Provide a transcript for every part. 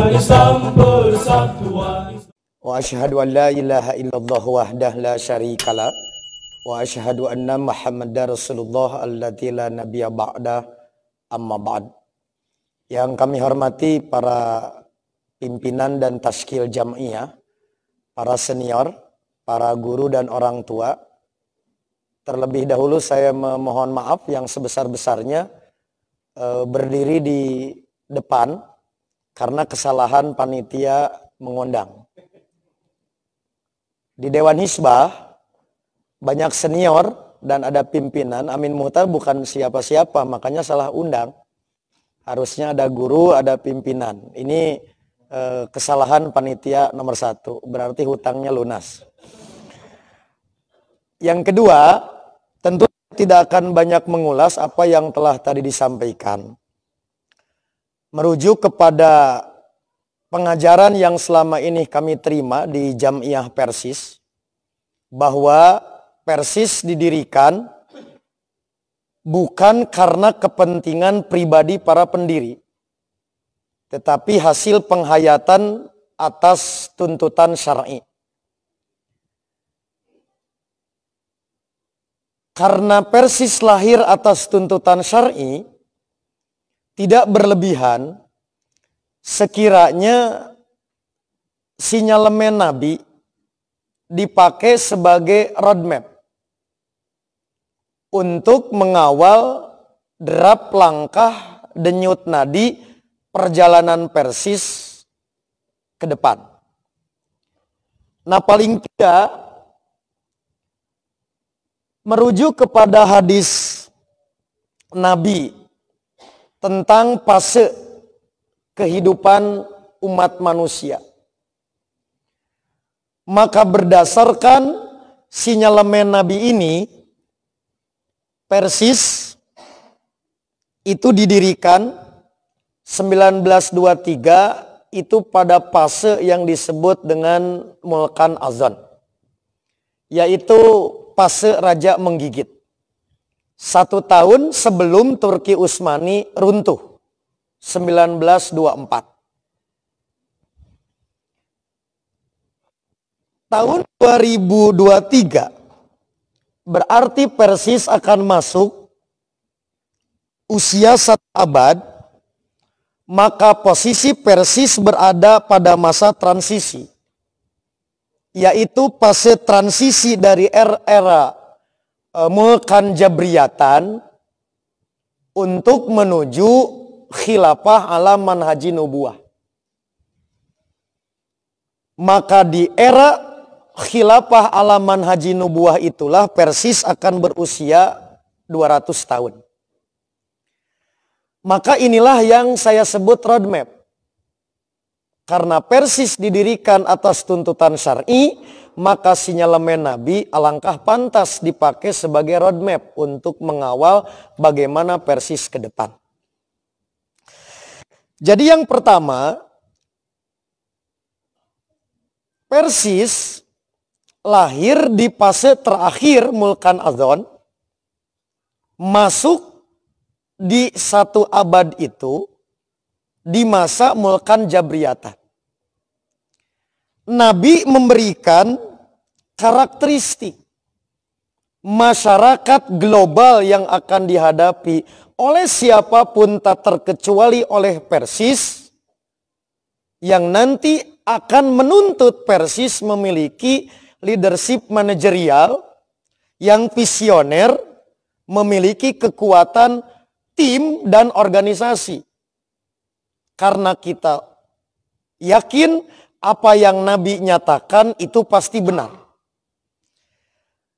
Islam persatuan. Wa asyhadu an la ilaha illallah wahdah la syarikalah wa asyhadu anna Muhammadar Rasulullah alladzi la nabiyya ba'da amma ba'd. Yang kami hormati para pimpinan dan tashkil jam'iyah, para senior, para guru dan orang tua. Terlebih dahulu saya memohon maaf yang sebesar-besarnya berdiri di depan karena kesalahan panitia mengundang. Di Dewan Hizbah banyak senior dan ada pimpinan. Amin Muhtar bukan siapa-siapa, makanya salah undang. Harusnya ada guru, ada pimpinan. Ini kesalahan panitia nomor 1. Berarti hutangnya lunas. Yang kedua, tentu tidak akan banyak mengulas apa yang telah tadi disampaikan. Merujuk kepada pengajaran yang selama ini kami terima di Jam'iyah Persis, bahwa Persis didirikan bukan karena kepentingan pribadi para pendiri, tetapi hasil penghayatan atas tuntutan syar'i. Karena Persis lahir atas tuntutan syar'i, tidak berlebihan sekiranya sinyalemen Nabi dipakai sebagai roadmap untuk mengawal derap langkah denyut nadi perjalanan Persis ke depan. Nah, paling tidak merujuk kepada hadis Nabi tentang fase kehidupan umat manusia. Maka berdasarkan sinyalemen Nabi ini, Persis itu didirikan 1923 itu pada fase yang disebut dengan Mulkan Azan, yaitu fase Raja Menggigit. 1 tahun sebelum Turki Utsmani runtuh, 1924. Tahun 2023 berarti Persis akan masuk usia 1 abad, maka posisi Persis berada pada masa transisi, yaitu fase transisi dari era Mulkan Jabriyatan untuk menuju khilafah ala manhaji nubuwah. Maka di era khilafah ala manhaji nubuwah itulah Persis akan berusia 200 tahun. Maka inilah yang saya sebut roadmap. Karena Persis didirikan atas tuntutan syar'i, maka sinyalemen Nabi alangkah pantas dipakai sebagai roadmap untuk mengawal bagaimana Persis ke depan. Jadi yang pertama, Persis lahir di fase terakhir Mulkan Azan, masuk di 1 abad itu di masa Mulkan Jabriyatan. Nabi memberikan karakteristik masyarakat global yang akan dihadapi oleh siapapun tak terkecuali oleh Persis, yang nanti akan menuntut Persis memiliki leadership manajerial yang visioner, memiliki kekuatan tim dan organisasi. Karena kita yakin apa yang Nabi nyatakan itu pasti benar.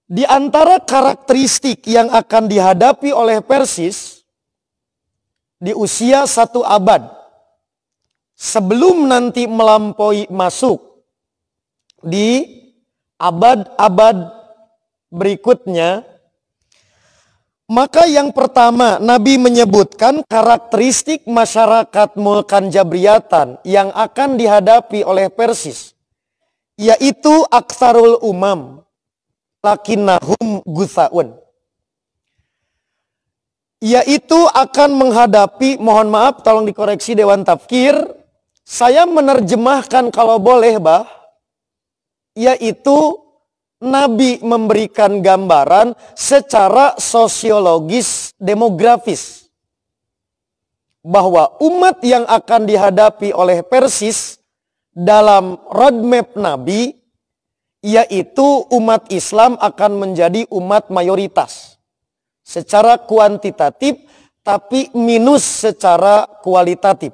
Di antara karakteristik yang akan dihadapi oleh Persis di usia 1 abad, sebelum nanti melampaui masuk di abad-abad berikutnya, maka yang pertama Nabi menyebutkan karakteristik masyarakat Mulkan Jabriyatan yang akan dihadapi oleh Persis, yaitu aktsarul umam lakinnahum gutsaun, yaitu akan menghadapi, mohon maaf tolong dikoreksi Dewan Tafkir, Saya menerjemahkan kalau boleh, Bah, yaitu Nabi memberikan gambaran secara sosiologis demografis bahwa umat yang akan dihadapi oleh Persis dalam roadmap Nabi, yaitu umat Islam akan menjadi umat mayoritas secara kuantitatif, tapi minus secara kualitatif.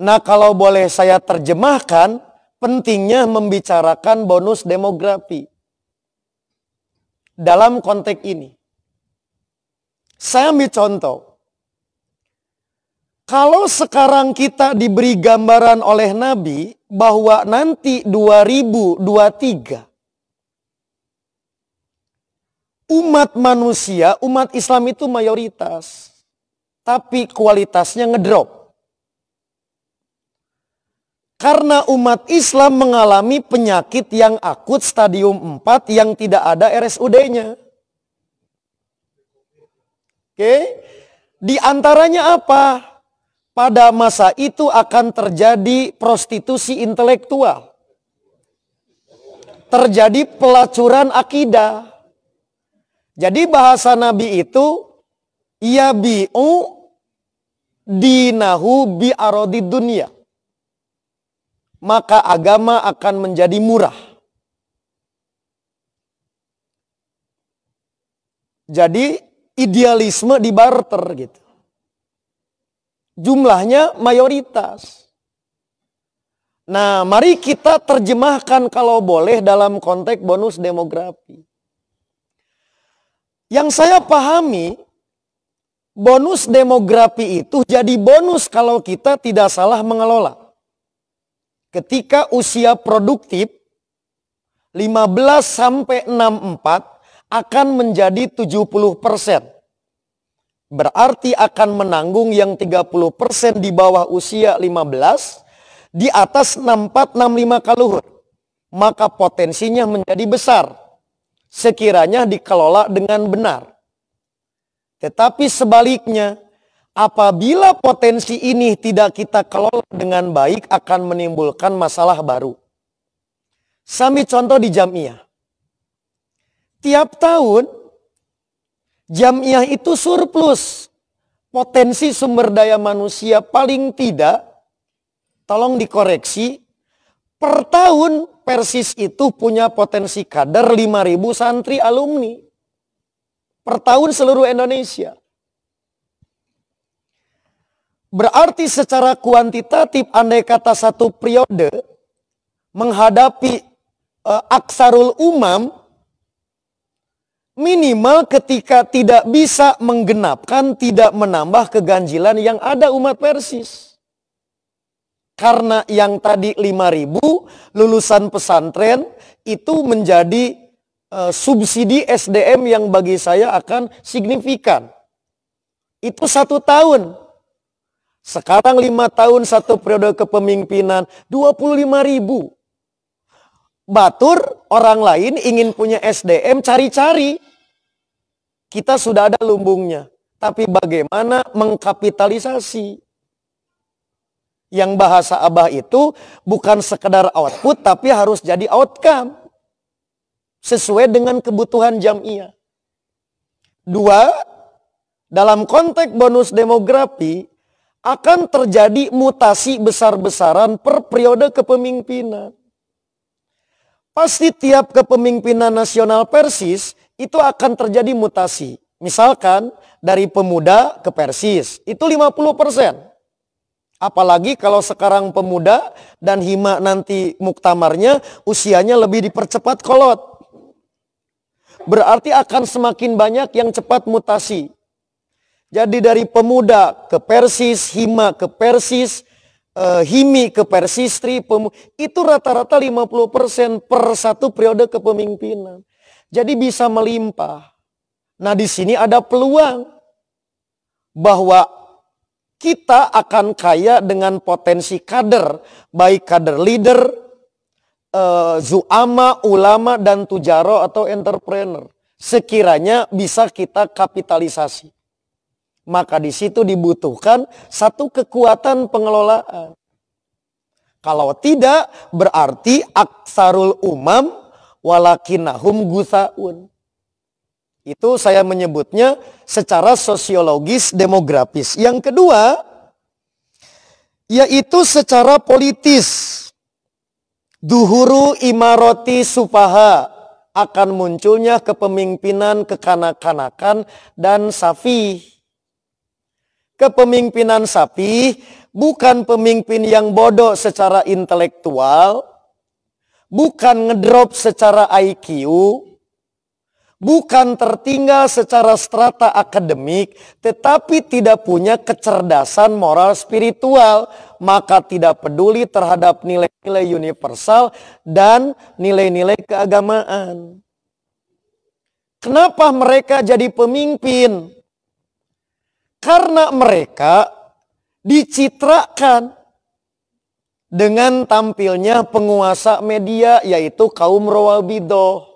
Nah, kalau boleh saya terjemahkan, pentingnya membicarakan bonus demografi dalam konteks ini. Saya ambil contoh. Kalau sekarang kita diberi gambaran oleh Nabi bahwa nanti 2023 umat manusia, umat Islam itu mayoritas, tapi kualitasnya ngedrop. Karena umat Islam mengalami penyakit yang akut stadium 4 yang tidak ada RSUD-nya. Oke, di antaranya apa? Pada masa itu akan terjadi prostitusi intelektual. Terjadi pelacuran akidah. Jadi bahasa Nabi itu yabi'u dinahu bi'arodid dunia. Maka agama akan menjadi murah. Jadi idealisme dibarter gitu. Jumlahnya mayoritas. Nah, mari kita terjemahkan kalau boleh dalam konteks bonus demografi. Yang saya pahami, bonus demografi itu jadi bonus kalau kita tidak salah mengelola. Ketika usia produktif 15 sampai 64 akan menjadi 70%. Berarti akan menanggung yang 30% di bawah usia 15, di atas 64, 65 kaluhur. Maka potensinya menjadi besar sekiranya dikelola dengan benar. Tetapi sebaliknya, apabila potensi ini tidak kita kelola dengan baik akan menimbulkan masalah baru. Sambil contoh di Jamiah. Tiap tahun Jamiah itu surplus potensi sumber daya manusia paling tidak, tolong dikoreksi, per tahun Persis itu punya potensi kader 5.000 santri alumni. Per tahun seluruh Indonesia. Berarti secara kuantitatif andai kata satu periode menghadapi aksarul umam, minimal ketika tidak bisa menggenapkan, tidak menambah keganjilan yang ada umat Persis. Karena yang tadi 5.000 lulusan pesantren itu menjadi subsidi SDM yang bagi saya akan signifikan. Itu 1 tahun. Sekarang 5 tahun satu periode kepemimpinan 25.000. Batur orang lain ingin punya SDM cari-cari. Kita sudah ada lumbungnya. Tapi bagaimana mengkapitalisasi? Yang bahasa Abah itu bukan sekedar output tapi harus jadi outcome. Sesuai dengan kebutuhan Jamiah. 2, dalam konteks bonus demografi akan terjadi mutasi besar-besaran per periode kepemimpinan. Pasti tiap kepemimpinan nasional Persis itu akan terjadi mutasi. Misalkan dari pemuda ke Persis itu 50%. Apalagi kalau sekarang pemuda dan hima nanti muktamarnya usianya lebih dipercepat kolot. Berarti akan semakin banyak yang cepat mutasi. Jadi dari pemuda ke Persis, hima ke Persis, himi ke Persistri, itu rata-rata 50% per satu periode kepemimpinan. Jadi bisa melimpah. Nah di sini ada peluang bahwa kita akan kaya dengan potensi kader, baik kader leader, zu'ama, ulama, dan tujaro atau entrepreneur. Sekiranya bisa kita kapitalisasi. Maka di situ dibutuhkan satu kekuatan pengelolaan. Kalau tidak, berarti aksarul umam walakinahum gusaun. Itu saya menyebutnya secara sosiologis demografis. Yang kedua, yaitu secara politis. Duhuru imaroti supaha, akan munculnya kepemimpinan kekanak-kanakan dan safi. Kepemimpinan safi bukan pemimpin yang bodoh secara intelektual, bukan ngedrop secara IQ, bukan tertinggal secara strata akademik, tetapi tidak punya kecerdasan moral spiritual, maka tidak peduli terhadap nilai-nilai universal dan nilai-nilai keagamaan. Kenapa mereka jadi pemimpin? Karena mereka dicitrakan dengan tampilnya penguasa media, yaitu kaum Rawabidah.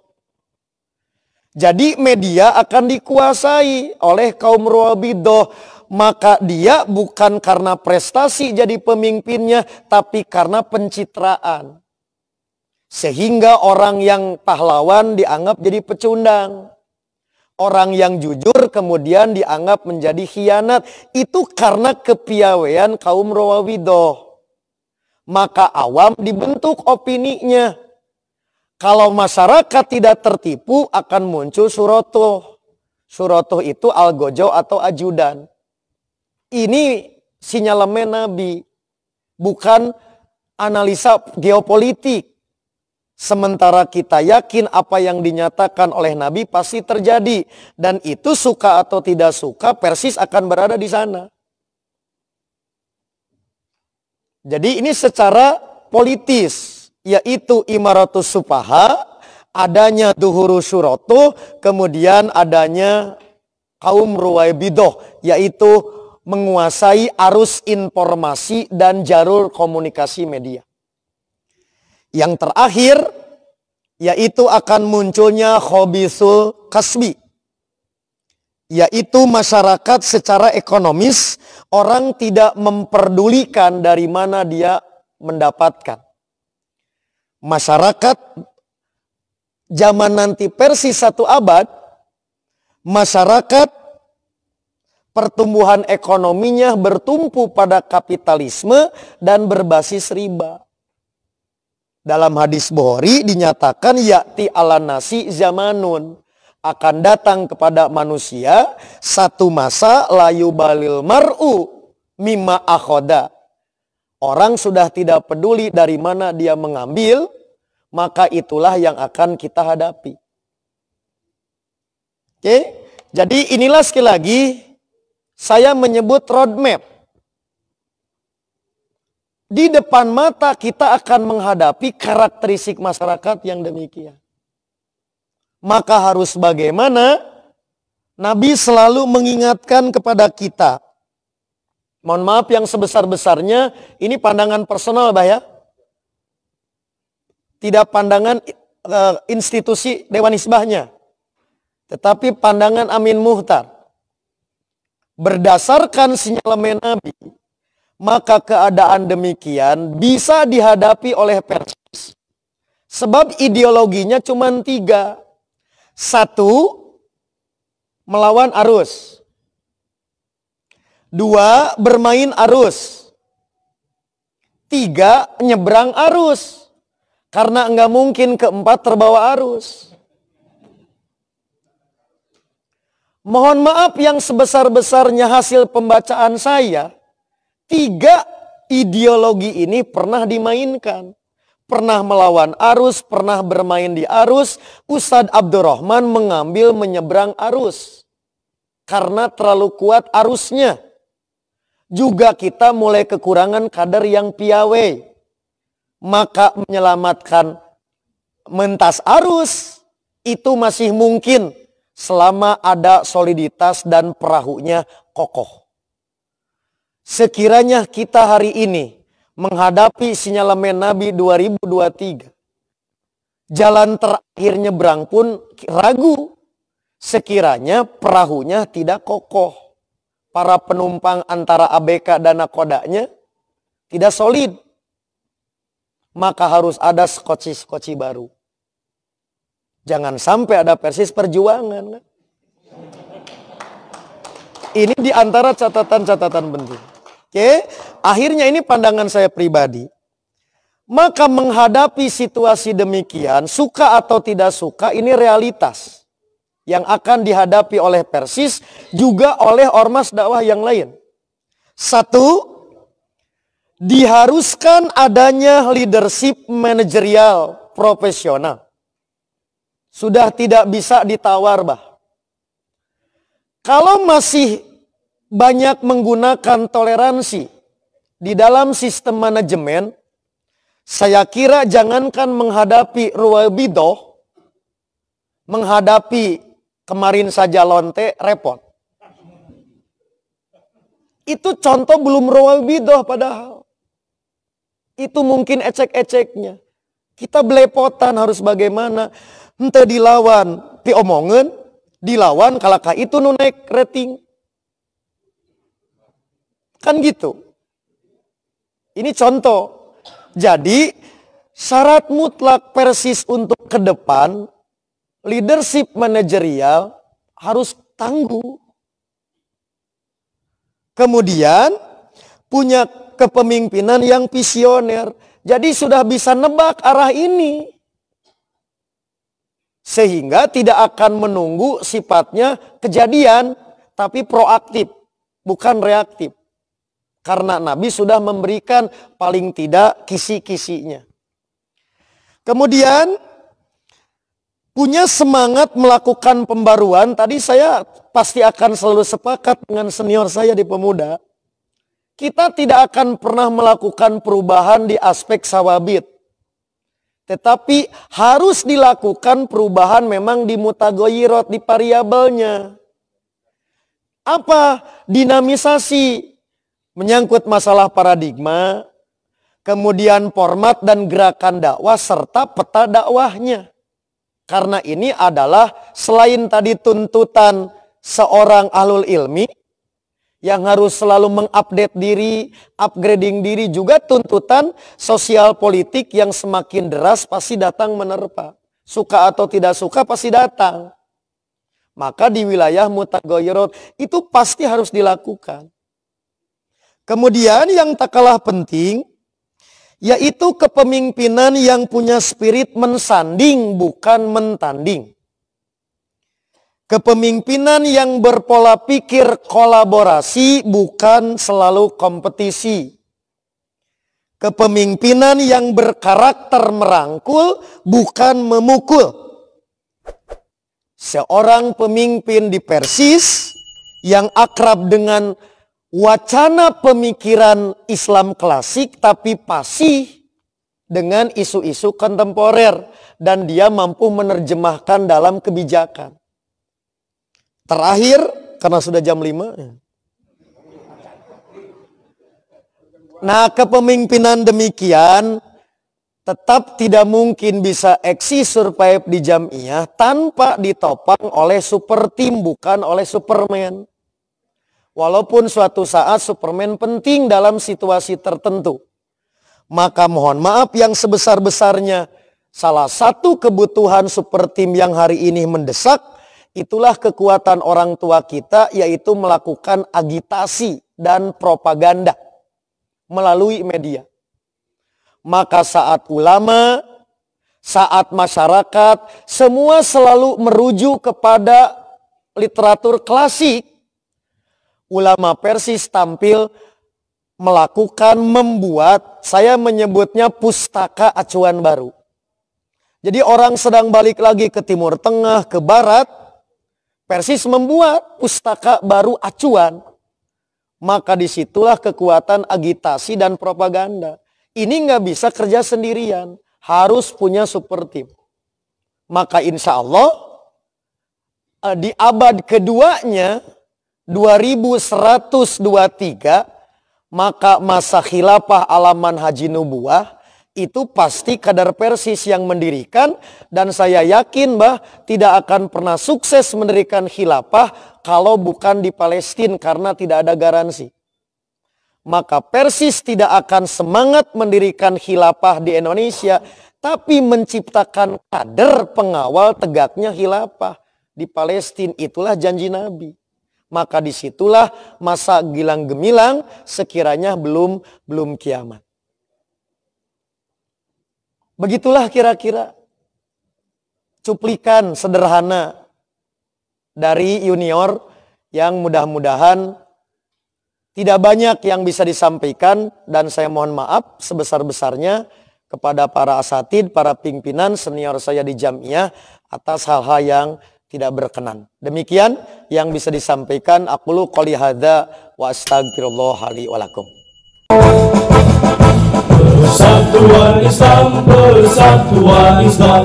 Jadi media akan dikuasai oleh kaum Rawabidah. Maka dia bukan karena prestasi jadi pemimpinnya, tapi karena pencitraan. Sehingga orang yang pahlawan dianggap jadi pecundang. Orang yang jujur kemudian dianggap menjadi khianat. Itu karena kepiawaian kaum Rawabidah. Maka awam dibentuk opininya. Kalau masyarakat tidak tertipu akan muncul surotuh. Surotuh itu algojo atau ajudan. Ini sinyalemen Nabi. Bukan analisa geopolitik. Sementara kita yakin apa yang dinyatakan oleh Nabi pasti terjadi. Dan itu suka atau tidak suka persis akan berada di sana. Jadi ini secara politis. Yaitu imaratus supaha, adanya duhuru syurotuh, kemudian adanya kaum ruwaibidoh, yaitu menguasai arus informasi dan jalur komunikasi media. Yang terakhir, yaitu akan munculnya khobisul kasbi, yaitu masyarakat secara ekonomis, orang tidak memperdulikan dari mana dia mendapatkan. Masyarakat zaman nanti Persis 1 abad, masyarakat pertumbuhan ekonominya bertumpu pada kapitalisme dan berbasis riba. Dalam hadis Bukhari dinyatakan ya'ti ala nasi zamanun, akan datang kepada manusia satu masa layu balil mar'u mimma akhoda. Orang sudah tidak peduli dari mana dia mengambil, maka itulah yang akan kita hadapi. Oke, jadi inilah sekali lagi saya menyebut roadmap. Di depan mata kita akan menghadapi karakteristik masyarakat yang demikian. Maka harus bagaimana? Nabi selalu mengingatkan kepada kita. Mohon maaf yang sebesar-besarnya, ini pandangan personal bah ya. Tidak pandangan institusi Dewan Hizbahnya. Tetapi pandangan Amin Muhtar. Berdasarkan sinyalemen Nabi, maka keadaan demikian bisa dihadapi oleh Persis. Sebab ideologinya cuma 3. 1, melawan arus. 2, bermain arus. 3, nyebrang arus. Karena enggak mungkin keempat terbawa arus. Mohon maaf yang sebesar-besarnya hasil pembacaan saya, 3 ideologi ini pernah dimainkan. Pernah melawan arus, pernah bermain di arus. Ustadz Abdurrahman mengambil menyeberang arus. Karena terlalu kuat arusnya. Juga kita mulai kekurangan kader yang piawai. Maka menyelamatkan mentas arus itu masih mungkin selama ada soliditas dan perahunya kokoh. Sekiranya kita hari ini menghadapi sinyalemen Nabi 2023, jalan terakhir nyebrang pun ragu. Sekiranya perahunya tidak kokoh, para penumpang antara ABK dan nakodanya tidak solid. Maka harus ada skoci-skoci baru. Jangan sampai ada Persis Perjuangan. Ini di antara catatan-catatan penting. Oke, akhirnya ini pandangan saya pribadi. Maka menghadapi situasi demikian, suka atau tidak suka, ini realitas yang akan dihadapi oleh Persis, juga oleh ormas dakwah yang lain. Satu, diharuskan adanya leadership manajerial profesional. Sudah tidak bisa ditawar, bah. Kalau masih banyak menggunakan toleransi di dalam sistem manajemen, saya kira jangankan menghadapi Ruwabidoh, menghadapi kemarin saja Lonte, repot. Itu contoh belum Ruwabidoh padahal. Itu mungkin ecek-eceknya. Kita belepotan harus bagaimana. Ente dilawan, diomongen, dilawan kalakah itu nu naik rating. Kan gitu. Ini contoh. Jadi syarat mutlak Persis untuk ke depan, leadership manajerial harus tangguh. Kemudian punya kepemimpinan yang visioner. Jadi sudah bisa nebak arah ini. Sehingga tidak akan menunggu sifatnya kejadian, tapi proaktif, bukan reaktif. Karena Nabi sudah memberikan paling tidak kisi-kisinya. Kemudian punya semangat melakukan pembaruan. Tadi saya pasti akan selalu sepakat dengan senior saya di pemuda. Kita tidak akan pernah melakukan perubahan di aspek sawabit. Tetapi harus dilakukan perubahan memang di mutagoyirot, di variabelnya. Apa? Dinamisasi. Menyangkut masalah paradigma, kemudian format dan gerakan dakwah, serta peta dakwahnya. Karena ini adalah selain tadi tuntutan seorang ahlul ilmi, yang harus selalu mengupdate diri, upgrading diri, juga tuntutan sosial politik yang semakin deras pasti datang menerpa. Suka atau tidak suka pasti datang. Maka di wilayah mutagoyirot itu pasti harus dilakukan. Kemudian yang tak kalah penting, yaitu kepemimpinan yang punya spirit mensanding bukan mentanding. Kepemimpinan yang berpola pikir kolaborasi bukan selalu kompetisi. Kepemimpinan yang berkarakter merangkul bukan memukul. Seorang pemimpin di Persis yang akrab dengan wacana pemikiran Islam klasik tapi fasih dengan isu-isu kontemporer dan dia mampu menerjemahkan dalam kebijakan. Terakhir, karena sudah jam 5. Nah, kepemimpinan demikian tetap tidak mungkin bisa eksis survive di Jamiah tanpa ditopang oleh super team, bukan oleh Superman. Walaupun suatu saat Superman penting dalam situasi tertentu. Maka mohon maaf yang sebesar-besarnya, salah satu kebutuhan super team yang hari ini mendesak, itulah kekuatan orang tua kita, yaitu melakukan agitasi dan propaganda melalui media. Maka saat ulama, saat masyarakat, semua selalu merujuk kepada literatur klasik. Ulama Persis tampil melakukan, membuat, saya menyebutnya pustaka acuan baru. Jadi orang sedang balik lagi ke Timur Tengah, ke Barat, Persis membuat pustaka baru acuan. Maka disitulah kekuatan agitasi dan propaganda. Ini nggak bisa kerja sendirian, harus punya super team. Maka insya Allah di abad keduanya, 2123, maka masa khilafah alaman haji nubuah, itu pasti Kadar Persis yang mendirikan, dan saya yakin tidak akan pernah sukses mendirikan khilafah kalau bukan di Palestina karena tidak ada garansi. Maka Persis tidak akan semangat mendirikan khilafah di Indonesia, tapi menciptakan kader pengawal tegaknya khilafah di Palestina. Itulah janji Nabi. Maka disitulah masa gilang gemilang sekiranya belum kiamat. Begitulah kira-kira cuplikan sederhana dari Junior yang mudah-mudahan tidak banyak yang bisa disampaikan, dan saya mohon maaf sebesar-besarnya kepada para asatid, para pimpinan senior saya di Jamiah atas hal-hal yang tidak berkenan. Demikian yang bisa disampaikan. Aqulu qouli hadza wa astaghfirullah li wa lakum. Persatuan Islam, persatuan Islam.